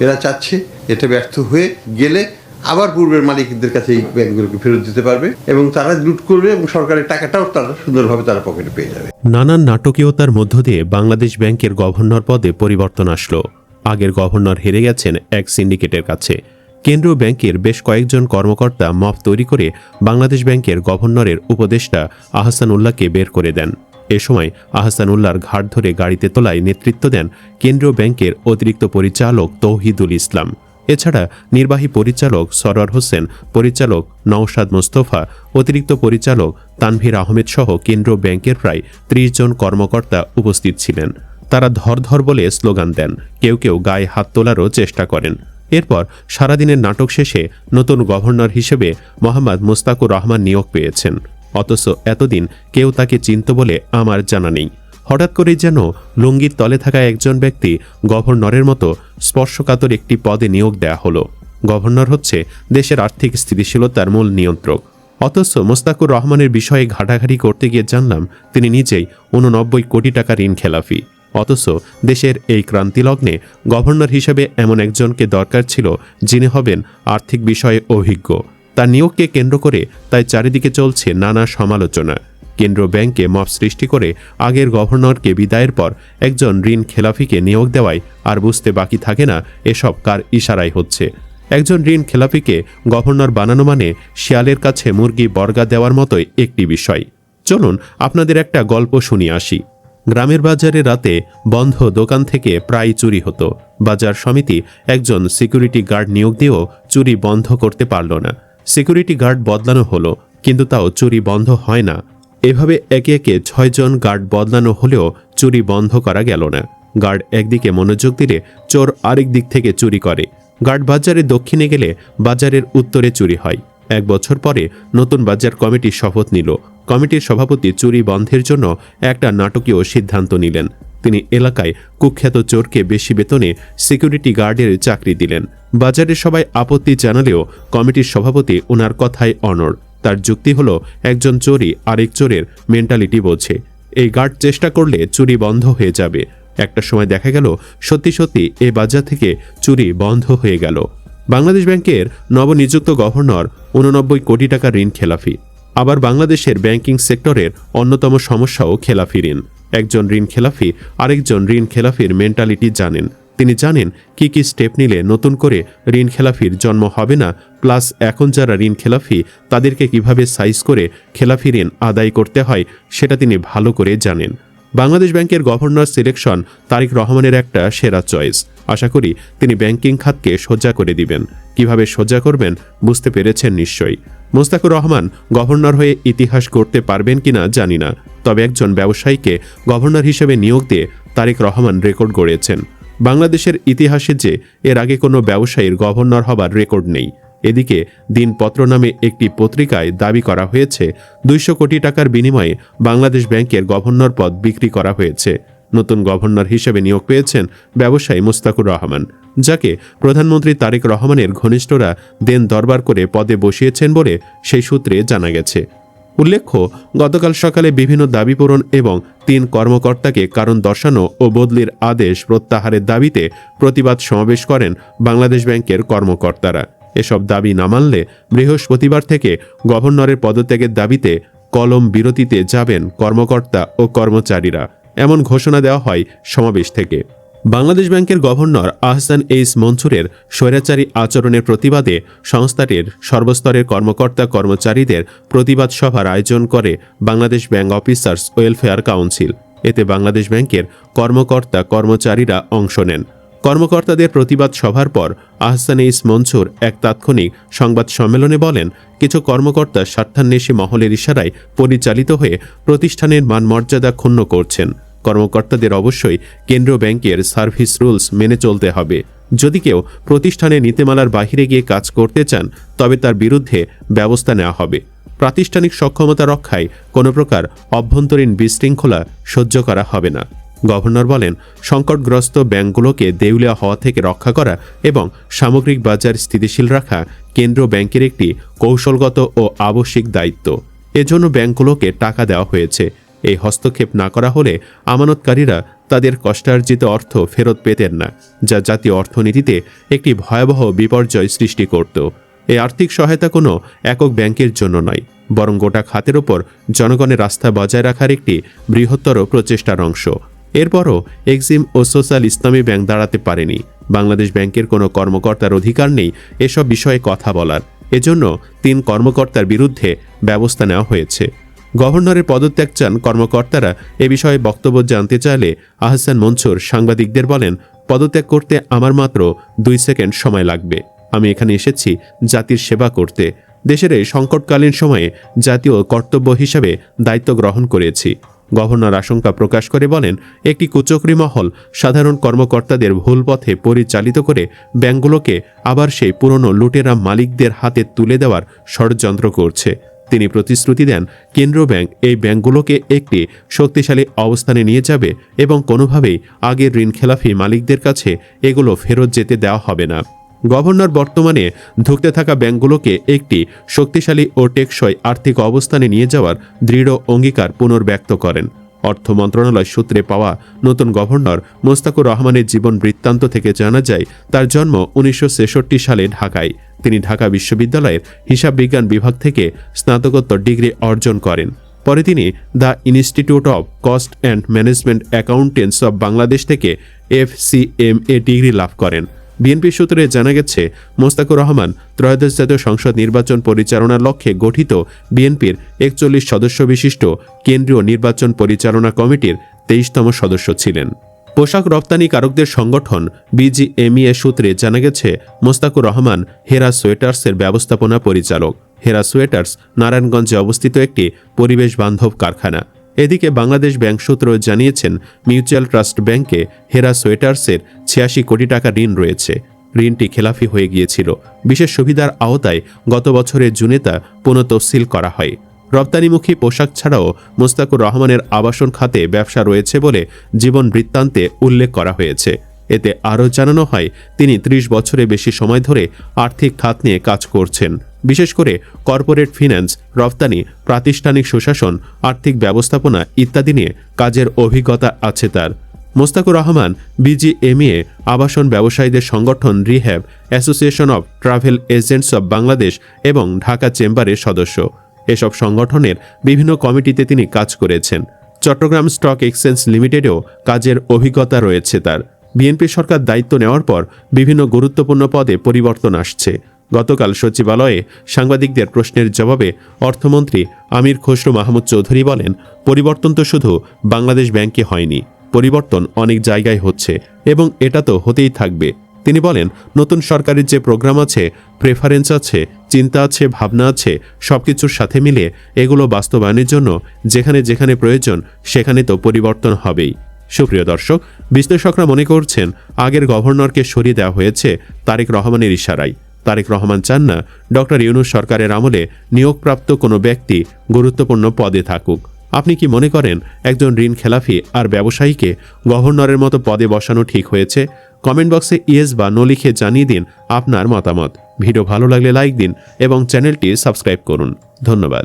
এরা চাচ্ছে এটা ব্যর্থ হয়ে গেলে আবার পূর্বের মালিকদের কাছে এই ব্যাংকগুলোকে ফেরত দিতে পারবে এবং তারা লুট করবে এবং সরকারের টাকাটাও তারা সুন্দরভাবে তারা পকেটে পেয়ে যাবে। নানান নাটকীয়তার মধ্য দিয়ে বাংলাদেশ ব্যাংকের গভর্নর পদে পরিবর্তন আসলো। আগের গভর্নর হেরে গেছেন এক সিন্ডিকেটের কাছে। কেন্দ্রীয় ব্যাংকের বেশ কয়েকজন কর্মকর্তা মপ তৈরি করে বাংলাদেশ ব্যাংকের গভর্নরের উপদেষ্টা আহসানুল্লাহকে বের করে দেন। এ সময় আহসানুল্লাহর ঘাট ধরে গাড়িতে তোলায় নেতৃত্ব দেন কেন্দ্রীয় ব্যাংকের অতিরিক্ত পরিচালক তৌহিদুল ইসলাম। এছাড়া নির্বাহী পরিচালক সরওয়ার হোসেন, পরিচালক নওশাদ মোস্তফা, অতিরিক্ত পরিচালক তানভীর আহমেদ সহ কেন্দ্রীয় ব্যাংকের প্রায় ৩০ জন কর্মকর্তা উপস্থিত ছিলেন। তারা ধর বলে স্লোগান দেন, কেউ কেউ গায়ে হাত তোলারও চেষ্টা করেন। এরপর সারাদিনের নাটক শেষে নতুন গভর্নর হিসেবে মোহাম্মদ মুস্তাকুর রহমান নিয়োগ পেয়েছেন। অথচ এতদিন কেউ তাকে চিনত বলে আমার জানা নেই। হঠাৎ করেই যেন লুঙ্গির তলে থাকা একজন ব্যক্তি গভর্নরের মতো স্পর্শকাতর একটি পদে নিয়োগ দেয়া হলো। গভর্নর হচ্ছে দেশের আর্থিক স্থিতিশীলতার মূল নিয়ন্ত্রক। অথচ মোস্তাকুর রহমানের বিষয়ে ঘাটাঘাটি করতে গিয়ে জানলাম তিনি নিজেই 89 কোটি টাকা ঋণ খেলাফি। অথচ দেশের এই ক্রান্তিলগ্নে গভর্নর হিসেবে এমন একজনকে দরকার ছিল যিনি হবেন আর্থিক বিষয়ে অভিজ্ঞ। তার নিয়োগকে কেন্দ্র করে তাই চারিদিকে চলছে নানা সমালোচনা। কেন্দ্রীয় ব্যাংকে মব সৃষ্টি করে আগের গভর্নরকে বিদায়ের পর একজন ঋণ খেলাফিকে নিয়োগ দেওয়ায় আর বুঝতে বাকি থাকে না এসব কার ইশারায় হচ্ছে। একজন ঋণ খেলাফিকে গভর্নর বানানো মানে শিয়ালের কাছে মুরগি বর্গা দেওয়ার মতোই একটি বিষয়। চলুন আপনাদের একটা গল্প শুনিয়ে আসি। গ্রামের বাজারে রাতে বন্ধ দোকান থেকে প্রায় চুরি হতো। বাজার সমিতি একজন সিকিউরিটি গার্ড নিয়োগ দিয়েও চুরি বন্ধ করতে পারল না। সিকিউরিটি গার্ড বদলানো হলো, কিন্তু তাও চুরি বন্ধ হয় না। এভাবে একে একে 6 জন গার্ড বদলানো হলেও চুরি বন্ধ করা গেল না। গার্ড একদিকে মনোযোগ দিলে চোর আরেক দিক থেকে চুরি করে। গার্ড বাজারের দক্ষিণে গেলে বাজারের উত্তরে চুরি হয়। 1 বছর পরে নতুন বাজার কমিটি শপথ নিল। কমিটির সভাপতি চুরি বন্ধের জন্য একটা নাটকীয় সিদ্ধান্ত নিলেন। তিনি এলাকায় কুখ্যাত চোরকে বেশি বেতনে সিকিউরিটি গার্ডের চাকরি দিলেন। বাজারের সবাই আপত্তি জানালেও কমিটির সভাপতি ওনার কথায় অনড়। তার যুক্তি হলো একজন চোরই আরেক চোরের মেন্টালিটি বোঝে। এই গার্ড চেষ্টা করলে চুরি বন্ধ হয়ে যাবে। একটা সময় দেখা গেল সত্যি সত্যি এ বাজার থেকে চুরি বন্ধ হয়ে গেল। বাংলাদেশ ব্যাংকের নবনিযুক্ত গভর্নর 89 কোটি টাকা ঋণ খেলাফি। আবার বাংলাদেশের ব্যাংকিং সেক্টরের অন্যতম সমস্যাও খেলাফি ঋণ। একজন ঋণ খেলাফি আরেকজন ঋণ খেলাফির মেন্টালিটি জানেন। তিনি জানেন কি কি স্টেপ নিলে নতুন করে ঋণ খেলাফির জন্ম হবে না, প্লাস এখন যারা ঋণ খেলাফি তাদেরকে কিভাবে সাইজ করে খেলাফি ঋণ আদায় করতে হয় সেটা তিনি ভালো করে জানেন। বাংলাদেশ ব্যাংকের গভর্নর সিলেকশন তারেক রহমানের একটা সেরা চয়েস। আশা করি তিনি ব্যাংকিং খাতকে সোজা করে দিবেন। কিভাবে সোজা করবেন বুঝতে পেরেছেন নিশ্চয়ই। মোস্তাকুর রহমান গভর্নর হয়ে ইতিহাস গড়তে পারবেন কিনা জানি না, তবে একজন ব্যবসায়ীকে গভর্নর হিসেবে নিয়োগ দিয়ে তারেক রহমান রেকর্ড গড়েছেন। বাংলাদেশের ইতিহাসে যে এর আগে কোনো ব্যবসায়ীর গভর্নর হবার রেকর্ড নেই। এদিকে দিনপত্র নামে একটি পত্রিকায় দাবি করা হয়েছে 200 কোটি টাকার বিনিময়ে বাংলাদেশ ব্যাংকের গভর্নর পদ বিক্রি করা হয়েছে। নতুন গভর্নর হিসেবে নিয়োগ পেয়েছেন ব্যবসায়ী মোস্তাকুর রহমান, যাকে প্রধানমন্ত্রী তারেক রহমানের ঘনিষ্ঠরা দেন দরবার করে পদে বসিয়েছেন বলে সেই সূত্রে জানা গেছে। উল্লেখ্য, গতকাল সকালে বিভিন্ন দাবি পূরণ এবং 3 কর্মকর্তাকে কারণ দর্শানো ও বদলির আদেশ প্রত্যাহারের দাবিতে প্রতিবাদ সমাবেশ করেন বাংলাদেশ ব্যাংকের কর্মকর্তারা। এসব দাবি না মানলে বৃহস্পতিবার থেকে গভর্নরের পদত্যাগের দাবিতে কলম বিরতিতে যাবেন কর্মকর্তা ও কর্মচারীরা, এমন ঘোষণা দেওয়া হয় সমাবেশ থেকে। বাংলাদেশ ব্যাংকের গভর্নর আহসান এইস মনসুরের স্বৈরাচারী আচরণের প্রতিবাদে সংস্থাটির সর্বস্তরের কর্মকর্তা কর্মচারীদের প্রতিবাদ সভার আয়োজন করে Bangladesh bank officers welfare council. এতে বাংলাদেশ ব্যাংকের কর্মকর্তা কর্মচারীরা অংশ নেন। কর্মকর্তাদের প্রতিবাদ সভার পর আহসান এইস মনসুর এক তাৎক্ষণিক সংবাদ সম্মেলনে বলেন, কিছু কর্মকর্তা স্বার্থান্বেষী মহলের ইশারায় পরিচালিত হয়ে প্রতিষ্ঠানের মানমর্যাদা ক্ষুণ্ণ করছেন। কর্মকর্তাদের অবশ্যই কেন্দ্রীয় ব্যাংকের সার্ভিস রুলস মেনে চলতে হবে। যদি কেউ প্রতিষ্ঠানের নীতিমালার বাহিরে গিয়ে কাজ করতে চান তবে তার বিরুদ্ধে ব্যবস্থা নেওয়া হবে। প্রাতিষ্ঠানিক সক্ষমতা রক্ষায় কোনো প্রকার অভ্যন্তরীণ বিশৃঙ্খলা সহ্য করা হবে না। গভর্নর বলেন, সংকটগ্রস্ত ব্যাংকগুলোকে দেউলিয়া হওয়া থেকে রক্ষা করা এবং সামগ্রিক বাজার স্থিতিশীল রাখা কেন্দ্রীয় ব্যাংকের একটি কৌশলগত ও আবশ্যিক দায়িত্ব। এজন্য ব্যাংকগুলোকে টাকা দেওয়া হয়েছে। এই হস্তক্ষেপ না করা হলে আমানতকারীরা তাদের কষ্টার্জিত অর্থ ফেরত পেতেন না, যা জাতীয় অর্থনীতিতে একটি ভয়াবহ বিপর্যয় সৃষ্টি করত। এই আর্থিক সহায়তা কোনো একক ব্যাংকের জন্য নয়, বরং গোটা খাতের ওপর জনগণের আস্থা বজায় রাখার একটি বৃহত্তর প্রচেষ্টার অংশ। এরপরও এক্সিম ও সোশ্যাল ইসলামী ব্যাংক দাঁড়াতে পারেনি। বাংলাদেশ ব্যাংকের কোনো কর্মকর্তার অধিকার নেই এসব বিষয়ে কথা বলার। এজন্য 3 কর্মকর্তার বিরুদ্ধে ব্যবস্থা নেওয়া হয়েছে। গভর্নরের পদত্যাগ চান কর্মকর্তারা। এ বিষয়ে বক্তব্য জানতে চাইলে আহসান মনসুর সাংবাদিকদের বলেন, পদত্যাগ করতে আমার মাত্র 2 সেকেন্ড সময় লাগবে। আমি এখানে এসেছি জাতির সেবা করতে। দেশের এই সংকটকালীন সময়ে জাতীয় কর্তব্য হিসাবে দায়িত্ব গ্রহণ করেছি। গভর্নর আশঙ্কা প্রকাশ করে বলেন, একটি কুচক্রী মহল সাধারণ কর্মকর্তাদের ভুল পথে পরিচালিত করে ব্যাংকগুলোকে আবার সেই পুরনো লুটেরা মালিকদের হাতে তুলে দেওয়ার ষড়যন্ত্র করছে। তিনি প্রতিশ্রুতি দেন, কেন্দ্রীয় ব্যাংক এই ব্যাংকগুলোকে একটি শক্তিশালী অবস্থানে নিয়ে যাবে এবং কোনোভাবেই আগের ঋণখেলাফি মালিকদের কাছে এগুলো ফেরত যেতে দেওয়া হবে না। গভর্নর বর্তমানে ধুঁকতে থাকা ব্যাংকগুলোকে একটি শক্তিশালী ও টেকসই আর্থিক অবস্থানে নিয়ে যাওয়ার দৃঢ় অঙ্গীকার পুনর্ব্যক্ত করেন। অর্থ মন্ত্রণালয় সূত্রে পাওয়া নতুন গভর্নর মোস্তাকুর রহমানের জীবন বৃত্তান্ত থেকে জানা যায়, তার জন্ম 1966 সালে ঢাকায়। তিনি ঢাকা বিশ্ববিদ্যালয়ের হিসাব বিজ্ঞান বিভাগ থেকে স্নাতকোত্তর ডিগ্রি অর্জন করেন। পরে তিনি the institute of cost and management accountants of Bangladesh থেকে FCMA ডিগ্রি লাভ করেন। বিএনপি সূত্রে জানা গেছে, মোস্তাকুর রহমান ত্রয়োদশ জাতীয় সংসদ নির্বাচন পরিচালনার লক্ষ্যে গঠিত বিএনপির 41 সদস্য বিশিষ্ট কেন্দ্রীয় নির্বাচন পরিচালনা কমিটির 23তম সদস্য ছিলেন। পোশাক রপ্তানিকারকদের সংগঠন BGMEA সূত্রে জানা গেছে, মোস্তাকুর রহমান হেরা সোয়েটার্সের ব্যবস্থাপনা পরিচালক। হেরা সোয়েটার্স নারায়ণগঞ্জে অবস্থিত একটি পরিবেশ বান্ধব কারখানা। এদিকে বাংলাদেশ ব্যাংক সূত্র জানিয়েছেন, মিউচুয়াল ট্রাস্ট ব্যাংকে হেরা সোয়েটার্সের 86 কোটি টাকা ঋণ রয়েছে। ঋণটি খেলাফি হয়ে গিয়েছিল। বিশেষ সুবিধার আওতায় গত বছরের জুনে তা পুনঃতফসিল করা হয়। রপ্তানিমুখী পোশাক ছাড়াও মোস্তাকুর রহমানের আবাসন খাতে ব্যবসা রয়েছে বলে জীবন বৃত্তান্তে উল্লেখ করা হয়েছে। এতে আরও জানানো হয়, তিনি 30 বছরের বেশি সময় ধরে আর্থিক খাত নিয়ে কাজ করছেন। বিশেষ করে কর্পোরেট ফিন্যান্স, রপ্তানি, প্রাতিষ্ঠানিক সুশাসন, আর্থিক ব্যবস্থাপনা ইত্যাদি নিয়ে কাজের অভিজ্ঞতা আছে তার। মোস্তাকুর রহমান BGMEA আবাসন ব্যবসায়ীদের সংগঠন rehab, association of travel agents of Bangladesh এবং ঢাকা চেম্বারের সদস্য। এসব সংগঠনের বিভিন্ন কমিটিতে তিনি কাজ করেছেন। চট্টগ্রাম স্টক এক্সচেঞ্জ লিমিটেডেও কাজের অভিজ্ঞতা রয়েছে তার। বিএনপি সরকার দায়িত্ব নেওয়ার পর বিভিন্ন গুরুত্বপূর্ণ পদে পরিবর্তন আসছে। গতকাল সচিবালয়ে সাংবাদিকদের প্রশ্নের জবাবে অর্থমন্ত্রী আমির খসরু মাহমুদ চৌধুরী বলেন, পরিবর্তন তো শুধু বাংলাদেশ ব্যাংকে হয়নি, পরিবর্তন অনেক জায়গায় হচ্ছে এবং এটা তো হতেই থাকবে। তিনি বলেন, নতুন সরকারের যে প্রোগ্রাম আছে, প্রেফারেন্স আছে, চিন্তা আছে, ভাবনা আছে, সবকিছুর সাথে মিলে এগুলো বাস্তবায়নের জন্য যেখানে যেখানে প্রয়োজন সেখানে তো পরিবর্তন হবেই। সুপ্রিয় দর্শক, বিশ্লেষকরা মনে করছেন আগের গভর্নরকে সরিয়ে দেওয়া হয়েছে তারেক রহমানের ইশারায়। তারেক রহমান চান না ডক্টর ইউনূস সরকারের আমলে নিয়োগপ্রাপ্ত কোনো ব্যক্তি গুরুত্বপূর্ণ পদে থাকুক। আপনি কি মনে করেন একজন ঋণ খেলাফি আর ব্যবসায়ীকে গভর্নরের মতো পদে বসানো ঠিক হয়েছে? কমেন্ট বক্সে ইয়েস বা নো লিখে জানিয়ে দিন আপনার মতামত। ভিডিও ভালো লাগলে লাইক দিন এবং চ্যানেলটি সাবস্ক্রাইব করুন। ধন্যবাদ।